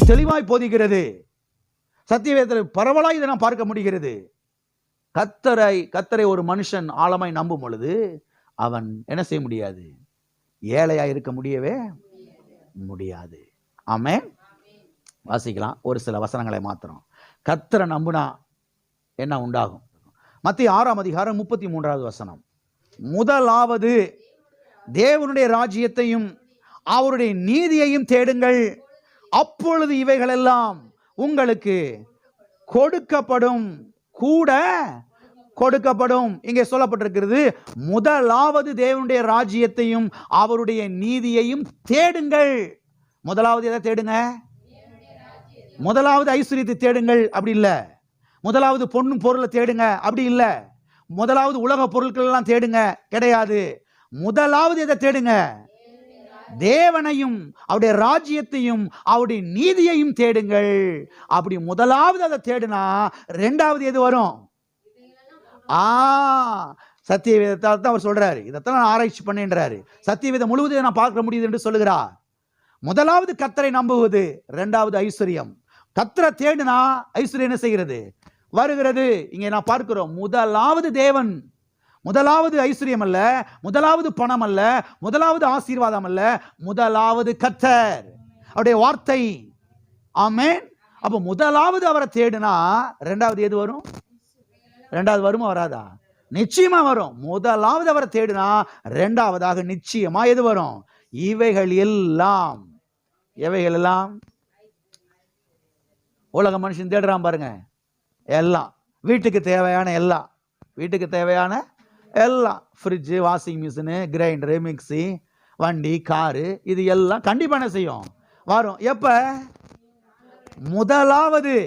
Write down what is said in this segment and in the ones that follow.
தெளிவாய் போதிக்கிறது. சத்தியவேதத்தில் பரவலாய் இதை நாம் பார்க்க முடிகிறது. கர்த்தரை ஒரு மனுஷன் ஆழமாய் நம்பும் பொழுது அவன் என்ன செய்ய முடியாது? ஏழையா இருக்க முடியவே முடியாது. ஆமென். வாசிக்கலாம் ஒரு சில வசனங்களை மாத்திரம். கர்த்தரை நம்புனா என்ன உண்டாகும்? மத்தேயு 6ஆம் அதிகாரம் 33வது வசனம். முதலாவது தேவனுடைய ராஜ்யத்தையும் அவருடைய நீதியையும் தேடுங்கள், அப்பொழுது இவைகளெல்லாம் உங்களுக்கு கொடுக்கப்படும், கூட கொடுக்கப்படும். இங்கே சொல்லப்பட்டிருக்கிறது, முதலாவது தேவனுடைய ராஜ்யத்தையும் அவருடைய நீதியையும் தேடுங்கள். முதலாவது எதை தேடுங்க? முதலாவது ஐஸ்வர்யத்தை தேடுங்கள் அப்படி இல்ல. முதலாவது பொண்ணு பொருளை தேடுங்க அப்படி இல்ல. முதலாவது உலக பொருட்கள் எல்லாம் தேடுங்க கிடையாது. முதலாவது எதை தேடுங்க? தேவனையும் அவருடைய ராஜ்யத்தையும் அவருடைய நீதியையும் தேடுங்கள். அப்படி முதலாவது அதை தேடுனா ரெண்டாவது எது வரும்? சத்தியவேதத்தால் தான் அவர் சொல்றாரு. இதைத்தான் நான் ஆராய்ச்சி பண்ணேன்றாரு. சத்தியவேதம் முழுவதும் நான் பார்க்க முடியுது என்று சொல்லுகிறார். முதலாவது கர்த்தரை நம்புவது, இரண்டாவது ஐஸ்வர்யம். கர்த்தரை தேடுனா ஐஸ்வர்யம் என்ன செய்கிறது? வருகிறது. இங்கே நான் பார்க்கிறோம், முதலாவது தேவன், முதலாவது ஐஸ்வர்யம் அல்ல, முதலாவது பணம் அல்ல, முதலாவது ஆசீர்வாதம் அல்ல, முதலாவது கர்த்தர், அவருடைய வார்த்தை. ஆமென். அப்ப முதலாவது அவரை தேடுனா இரண்டாவது எது வரும்? இரண்டாவது வருமா வராதா? நிச்சயமா வரும். முதலாவது அவரை தேடுனா இரண்டாவதாக நிச்சயமா எது வரும்? இவைகள் எல்லாம். எவைகள் எல்லாம்? உலக மனுஷன் தேடுறான் பாருங்க, எல்லாம் வீட்டுக்கு தேவையான எல்லாம், வீட்டுக்கு தேவையான எல்லாம், fridge, washing machine, grinder, mixie, வண்டி, காரு, இது எல்லாம் கண்டிப்பா என்ன செய்யும்? வரும். எப்ப? முதலாவது.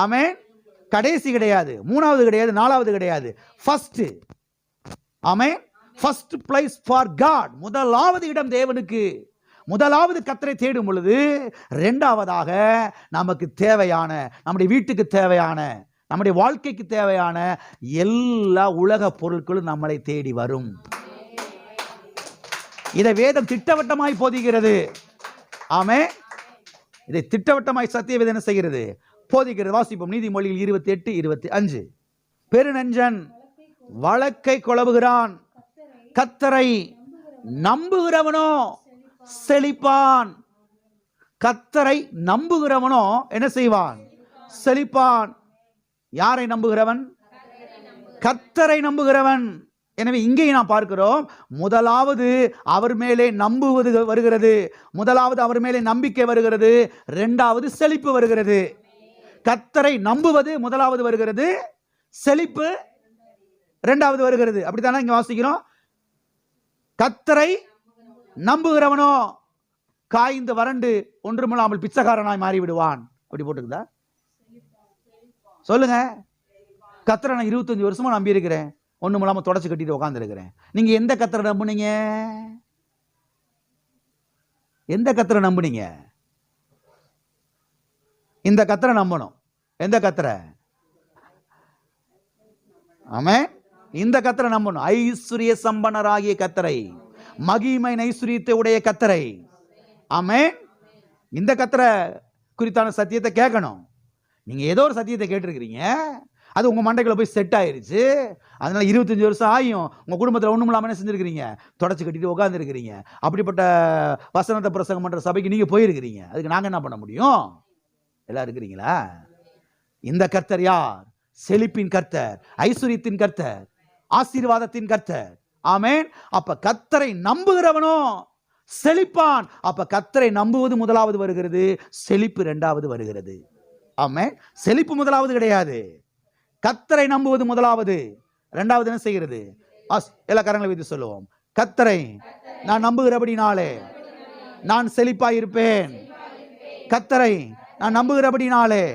ஆமென். கடைசி கிடையாது, மூணாவது கிடையாது, நாலாவது கிடையாது, first. Amen. First place for God. முதலாவது இடம் தேவனுக்கு. முதலாவது கர்த்தரை தேடும் பொழுது இரண்டாவதாக நமக்கு தேவையான, நம்முடைய வீட்டுக்கு தேவையான, நம்முடைய வாழ்க்கைக்கு தேவையான எல்லா உலக பொருட்களும் நம்மளை தேடி வரும். இதை வேதம் திட்டவட்டமாய் போதிக்கிறது. ஆமென். இதை திட்டவட்டமாய் சத்தியவேதம் என்ன செய்கிறது? போதிக்கிறது. வாசிப்போம் நீதிமொழிகள் 28:25. பெருநெஞ்சன் வழக்கை குழப்புகிறான், கர்த்தரை நம்புகிறவனோ செழிப்பான். கர்த்தரை நம்புகிறவனோ என்ன செய்வான்? செழிப்பான். யாரை நம்புகிறவன்? கர்த்தரை நம்புகிறவன். எனவே இங்கே நாம் பார்க்கிறோம், முதலாவது அவர் மேலே நம்புவது வருகிறது, முதலாவது அவர் மேலே நம்பிக்கை வருகிறது, இரண்டாவது செழிப்பு வருகிறது. கர்த்தரை நம்புவது முதலாவது வருகிறது, செழிப்பு இரண்டாவது வருகிறது. அப்படித்தானே இங்க வாசிக்கிறோம். கர்த்தரை நம்புகிறவனோ காய்ந்து வறண்டு ஒன்றுமில்லாமல் பிச்சைக்காரனாய் மாறிவிடுவான். அப்படி போட்டுக்குதா? சொல்லுங்க. கர்த்தரை நான் 25 வருஷமா நம்பி இருக்கிறேன், ஒண்ணுமில்லாம தொடச்சு கட்டிட்டு உட்கார்ந்து இருக்கிறேன். நீங்க எந்த கர்த்தரை நம்புனீங்க? எந்த கர்த்தரை நம்புனீங்க? இந்த கர்த்தரை நம்பணும். எந்த கர்த்தரை? ஆமென். இந்த கர்த்தரை நம்பணும். ஐஸ்வர்ய சம்பன்னராகிய கர்த்தரை, மகிமை ஐஸ்வர்யத்தை உடைய கர்த்தரை. ஆமென். இந்த கர்த்தரை குறித்தான சத்தியத்தை கேட்கணும். நீங்க ஏதோ ஒரு சத்தியத்தை கேட்டிருக்கிறீங்க, அது உங்க மண்டைக்குள்ள போய் செட் ஆயிருச்சு. அதனால 25 வருஷம் ஆகியும் உங்க குடும்பத்தில் ஒண்ணும் இல்லாம என்ன செஞ்சிருக்கிறீங்க? தொடச்சு கட்டிட்டு உட்கார்ந்து இருக்கிறீங்க. அப்படிப்பட்ட வசனத்தை பிரசங்கம் பண்ற சபைக்கு நீங்க போயிருக்கிறீங்க. அதுக்கு நாங்க என்ன பண்ண முடியும்? எல்லாம் இருக்கிறீங்களா? இந்த கர்த்தர் யார்? செழிப்பின் கர்த்தர், ஐஸ்வர்யத்தின் கர்த்தர், ஆசீர்வாதத்தின் கர்த்தர். ஆமென். அப்ப கர்த்தரை நம்புகிறவனோ செழிப்பான். அப்ப கர்த்தரை நம்புவது முதலாவது வருகிறது, செழிப்பு இரண்டாவது வருகிறது. ஆமென். செழிப்பு முதலாவது கிடையாது, கர்த்தரை நம்புவது முதலாவது. இரண்டாவது என்ன செய்கிறது? எல்லா கரங்களை வைத்து சொல்லுவோம், கர்த்தரை நான் நம்புகிறபடினாலே நான் செழிப்பாய் இருப்பேன். கர்த்தரை நான் நம்புகிறபடினாலே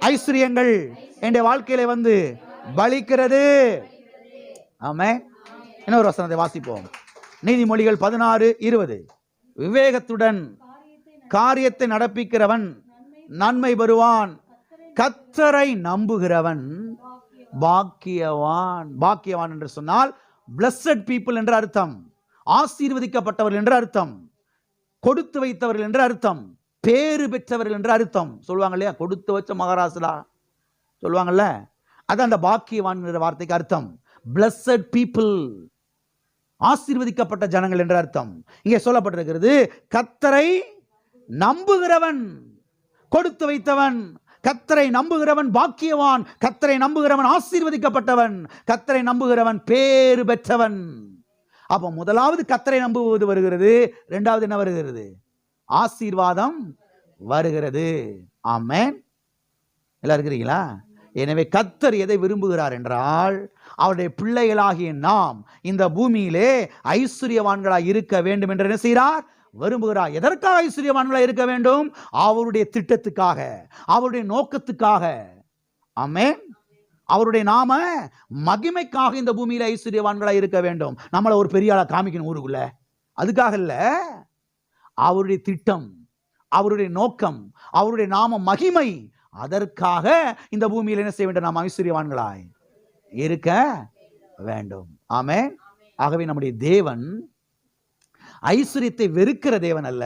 ஐஸ்வர்யங்கள் என்னுடைய வாழ்க்கையில வந்து பலிக்கிறது. ஆமென். இன்னொரு வசனத்தை வாசிப்போம். நீதிமொழிகள் 16:20. விவேகத்துடன் காரியத்தை நடப்பிக்கிறவன் நன்மை பெறுவான், கர்த்தரை நம்புகிறவன் பாக்கியவான். பாக்கியவான் என்று சொன்னால் பிளஸட் பீப்புள் என்ற அர்த்தம், ஆசீர்வதிக்கப்பட்டவர்கள் என்ற அர்த்தம், கொடுத்து வைத்தவர்கள் என்ற அர்த்தம். பேறு பெற்றவர்கள் என்று அர்த்தம். சொல்லுவாங்க இல்லையா, கொடுத்து வச்ச மகாராசலா சொல்லுவாங்கல்ல, அது அந்த பாக்கியவான் என்ற வார்த்தைக்கு அர்த்தம். பிளஸட் பீப்புள், ஆசீர்வதிக்கப்பட்ட ஜனங்கள் என்ற அர்த்தம். இங்கே சொல்லப்பட்டிருக்கிறது கர்த்தரை நம்புகிறவன், கொடுத்து வைத்தவன், கர்த்தரை நம்புகிறவன் பாக்கியவான், கர்த்தரை நம்புகிறவன் ஆசீர்வதிக்கப்பட்டவன், கர்த்தரை நம்புகிறவன் பேறு பெற்றவன். அப்போ முதலாவது கர்த்தரை நம்புவது வருகிறது, இரண்டாவது என்ன வருகிறது? ஆசீர்வாதம் வருகிறது. ஆமென். எல்லாம் இருக்கிறீங்களா? எனவே கர்த்தர் எதை விரும்புகிறார் என்றால், அவருடைய பிள்ளைகளாகிய நாம் இந்த பூமியிலே ஐஸ்வர்யவான்களாய் இருக்க வேண்டும் என்று என்ன செய்கிறார்? விரும்புகிறார். எதற்காக ஐஸ்வர்யவான்களாய் இருக்க வேண்டும்? அவருடைய திட்டத்துக்காக, அவருடைய நோக்கத்துக்காக. ஆமென். அவருடைய நாம மகிமைக்காக இந்த பூமியில ஐஸ்வர்யவான்களாய் இருக்க வேண்டும். நம்மளை ஒரு பெரிய ஆளா காமிக்கணும் ஊருக்குள்ள, அதுக்காக இல்ல. அவருடைய திட்டம், அவருடைய நோக்கம், அவருடைய நாம மகிமை, அதற்காக இந்த பூமியில் என்ன செய்ய வேண்டும்? நாம் ஐஸ்வர்யவான்களாய் இருக்க வேண்டும். ஆமென். ஆகவே நம்முடைய தேவன் ஐஸ்வர்யத்தை வெறுக்கிற தேவன் அல்ல,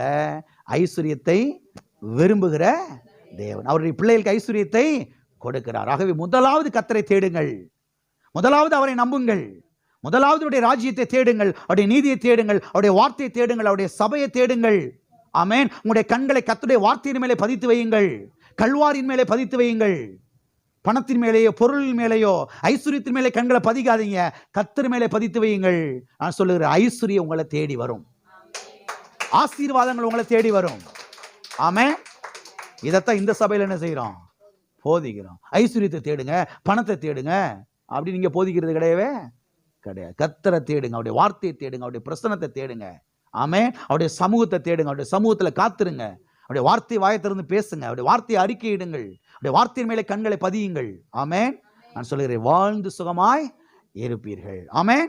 ஐஸ்வர்யத்தை விரும்புகிற தேவன். அவருடைய பிள்ளைகளுக்கு ஐஸ்வர்யத்தை கொடுக்கிறார். ஆகவே முதலாவது கர்த்தரை தேடுங்கள், முதலாவது அவரை நம்புங்கள், முதலாவது அவருடைய ராஜ்யத்தை தேடுங்கள், அவருடைய நீதியை தேடுங்கள், அவருடைய வார்த்தையை தேடுங்கள், அவருடைய சபையை தேடுங்கள். ஆமென். உங்களுடைய கண்களை கர்த்தருடைய வார்த்தையின் மேலே பதித்து வையுங்கள், கல்வாரின் மேலே பதித்து வையுங்கள். பணத்தின் மேலேயோ பொருளின் மேலேயோ ஐஸ்வர்யத்தின் மேலே கண்களை பதிக்காதீங்க, கர்த்தர் மேலே பதித்து வையுங்கள். நான் சொல்லுகிற ஐஸ்வர்யம் உங்களை தேடி வரும், ஆசீர்வாதங்கள் உங்களை தேடி வரும். ஆமென். இதைத்தான் இந்த சபையில் என்ன செய்கிறோம்? போதிக்கிறோம். ஐஸ்வர்யத்தை தேடுங்க, பணத்தை தேடுங்க அப்படி நீங்க போதிக்கிறது கிடையவே கிடையாது. கர்த்தரை தேடுங்க, அவருடைய வார்த்தையை தேடுங்க, அவருடைய பிரசன்னத்தை தேடுங்க. ஆமென். அவருடைய சமூகத்தை தேடுங்க, அவருடைய சமூகத்தில் காத்துருங்க, அவருடைய வார்த்தை வாயை திறந்து பேசுங்க, அவருடைய வார்த்தையை அறிக்கையிடுங்கள், அவருடைய வார்த்தையின் மேலே கண்களை பதியுங்கள். ஆமென். நான் சொல்கிறேன், வாழ்ந்து சுகமாய் இருப்பீர்கள். ஆமென்.